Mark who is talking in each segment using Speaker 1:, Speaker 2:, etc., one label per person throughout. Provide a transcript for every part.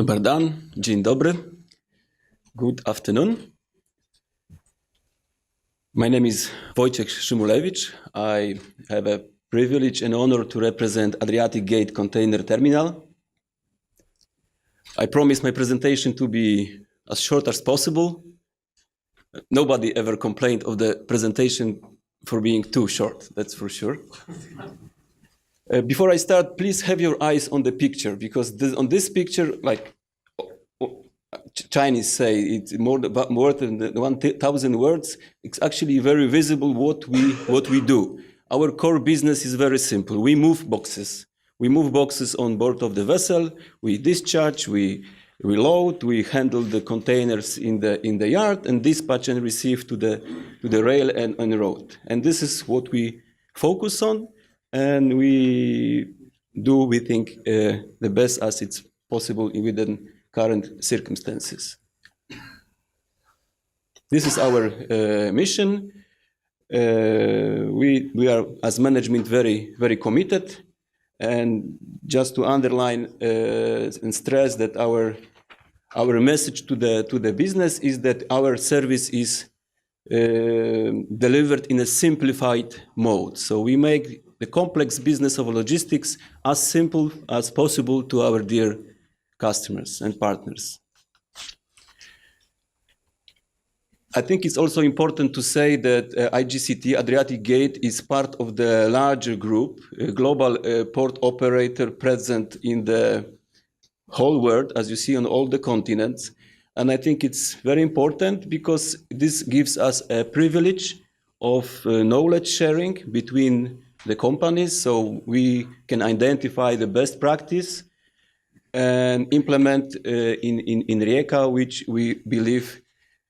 Speaker 1: Dobar dan, dzień dobry, good afternoon. My name is Wojciech Szymulewicz. I have a privilege and honor to represent Adriatic Gate Container Terminal. I promise my presentation to be as short as possible. Nobody ever complained of the presentation for being too short, that's for sure. Before I start, please have your eyes on the picture, because on this picture, like Chinese say, it's more than 1,000 words. It's actually very visible what we do. Our core business is very simple. We move boxes. We move boxes on board of the vessel. We discharge. We load. We handle the containers in the yard and dispatch and receive to the rail and on the road. And this is what we focus on, and we think the best as it's possible within current circumstances. This is our mission. We are, as management, very committed. And just to underline and stress that our message to the business is that our service is delivered in a simplified mode. So we make the complex business of logistics as simple as possible to our dear customers and partners. I think it's also important to say that IGCT, Adriatic Gate, is part of the larger group, a global port operator present in the whole world, as you see on all the continents. And I think it's very important because this gives us a privilege of knowledge sharing between the companies, so we can identify the best practice and implement in Rijeka, which we believe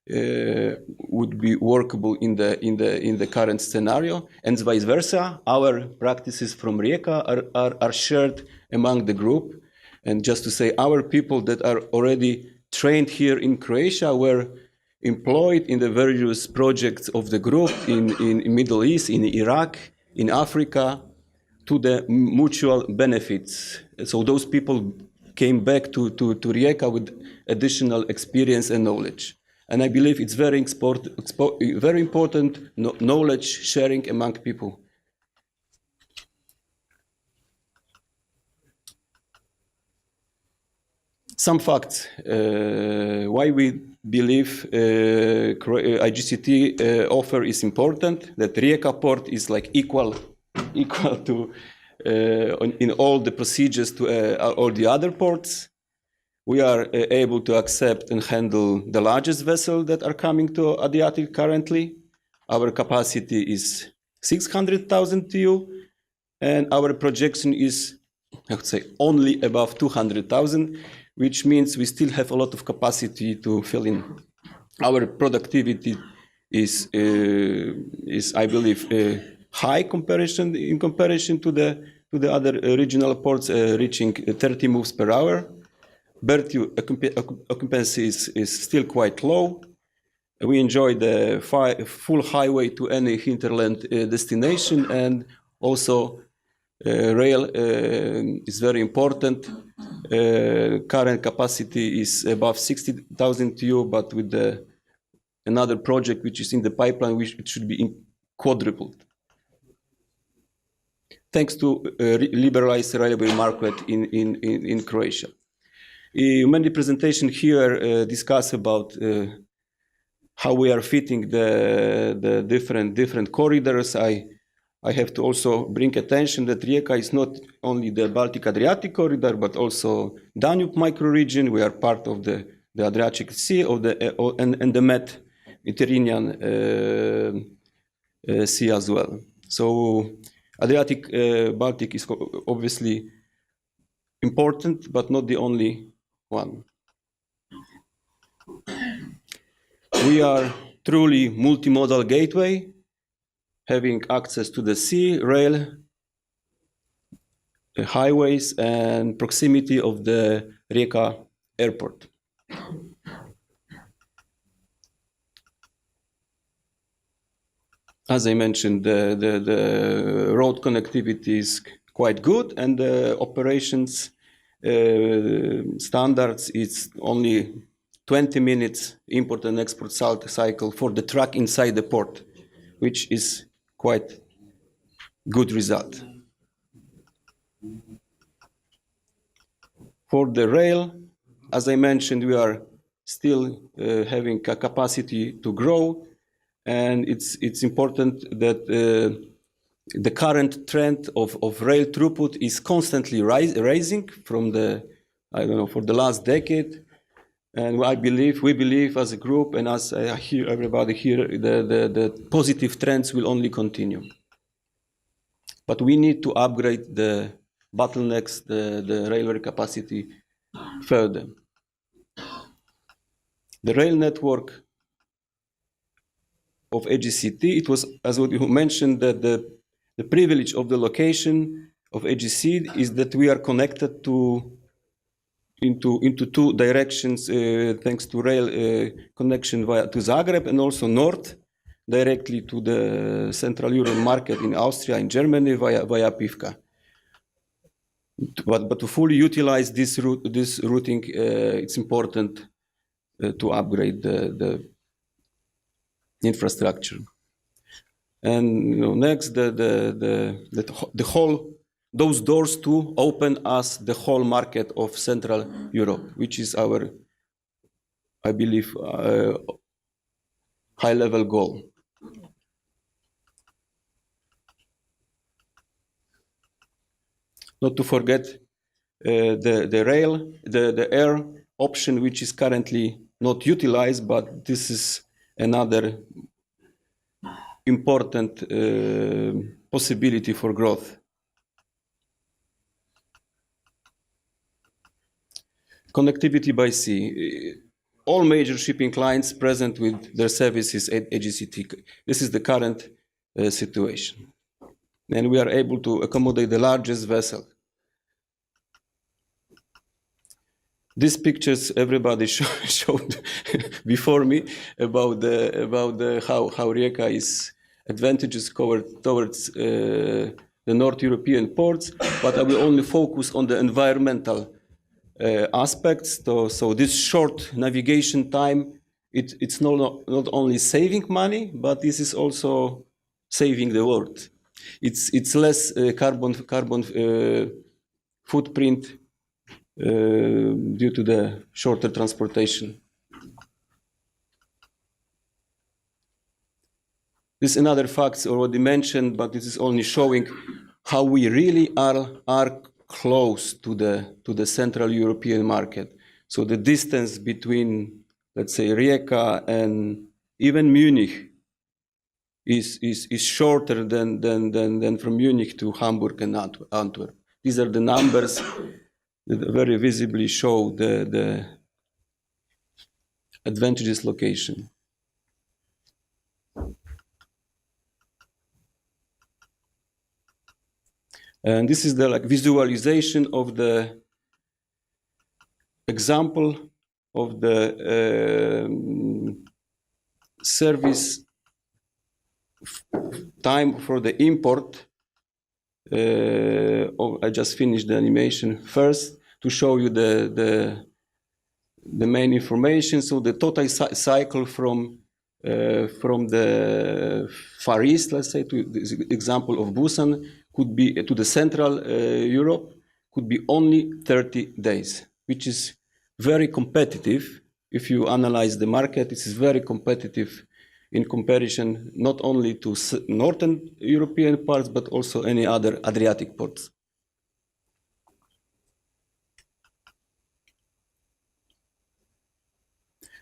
Speaker 1: would be workable in the current scenario, and vice versa. Our practices from Rijeka are shared among the group. And just to say, our people that are already trained here in Croatia were employed in the various projects of the group in Middle East, in Iraq, in Africa, to the mutual benefits. So those people came back to Rijeka with additional experience and knowledge. And I believe it's very important knowledge sharing among people. Some facts why we believe IGCT offer is important, that Rijeka port is like equal to in all the procedures to all the other ports. We are able to accept and handle the largest vessels that are coming to Adriatic currently. Our capacity is 600,000 TEU, and our projection is, I would say, only above 200,000, which means we still have a lot of capacity to fill in. Our productivity is I believe, high in comparison to the other regional ports, reaching 30 moves per hour. Berth occupancy is still quite low. We enjoy the full highway to any hinterland destination, and also rail is very important. Current capacity is above 60,000 TEU, but with another project which is in the pipeline, it should be quadrupled. Thanks to liberalized railway market in Croatia. Many presentations here discuss about how we are fitting the different corridors. I have to also bring attention that Rijeka is not only the Baltic-Adriatic corridor, but also Danube microregion. We are part of the Adriatic Sea and the Mediterranean Sea as well. So Adriatic Baltic is obviously important, but not the only one. We are truly multimodal gateway, having access to the sea, rail, highways, and proximity of the Rijeka airport. As I mentioned, the road connectivity is quite good, and the operations standards, it's only 20 minutes import and export cycle for the truck inside the port, which is quite good result. For the rail, as I mentioned, we are still having a capacity to grow, and it's important that the current trend of rail throughput is constantly rising from for the last decade. And we believe as a group, and as I hear everybody here, the positive trends will only continue. But we need to upgrade the bottlenecks, the railway capacity further. The rail network of AGCT, it was, as what you mentioned, that the privilege of the location of AGC is that we are connected into two directions thanks to rail connection to Zagreb, and also north directly to the Central Europe market in Austria and Germany via Pivka. But to fully utilize this routing, it's important to upgrade the infrastructure. And next, the whole, those doors to open us the whole market of Central Europe, which is our, I believe, high-level goal. Not to forget the air option, which is currently not utilized, but this is another important possibility for growth. Connectivity by sea. All major shipping clients present with their services at AGCT. This is the current situation. And we are able to accommodate the largest vessel. These pictures everybody showed before me about how Rijeka is advantageous towards the North European ports, but I will only focus on the environmental aspects. So this short navigation time, it's not only saving money, but this is also saving the world. It's less carbon footprint due to the shorter transportation. This is another fact already mentioned, but this is only showing how we really are close to the Central European market. So the distance between, let's say, Rijeka and even Munich is shorter than from Munich to Hamburg and Antwerp. These are the numbers that very visibly show the advantageous location. And this is the visualization of the example of the service time for the import. I just finished the animation first to show you the main information. So the total cycle from the Far East, let's say, to this example of Busan, could be to the Central Europe, could be only 30 days, which is very competitive. If you analyze the market, it is very competitive in comparison not only to Northern European ports, but also any other Adriatic ports.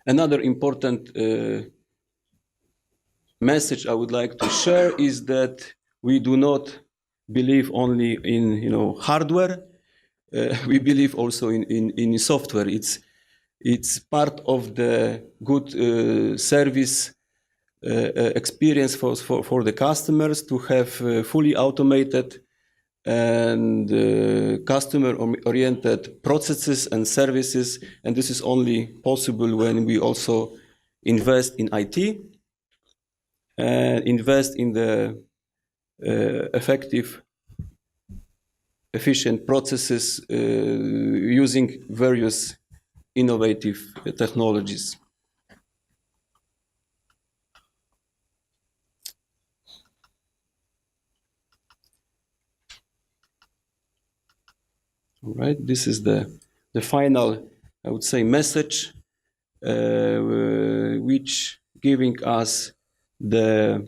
Speaker 1: Another important message I would like to share is that we do not believe only in hardware. We believe also in software. It's part of the good service experience for the customers to have fully automated and customer-oriented processes and services, and this is only possible when we also invest in IT and invest in the effective efficient processes using various innovative technologies. All right, this is the final, I would say, message, which giving us that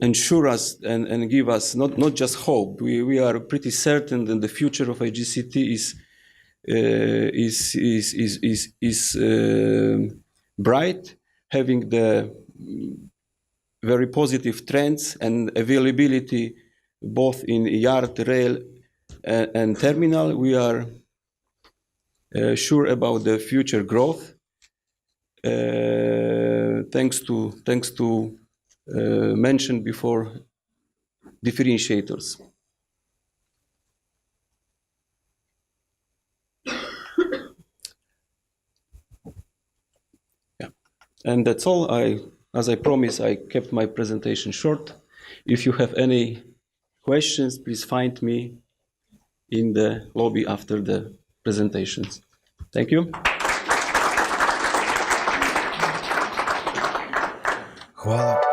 Speaker 1: ensure us and give us not just hope. We are pretty certain that the future of IGCT is bright, having the very positive trends and availability both in yard, rail, and terminal. We are sure about the future growth, thanks to mentioned before differentiators. Yeah, and that's all. As I promised, I kept my presentation short. If you have any questions, please find me in the lobby after the presentations. Thank you.
Speaker 2: Hvala.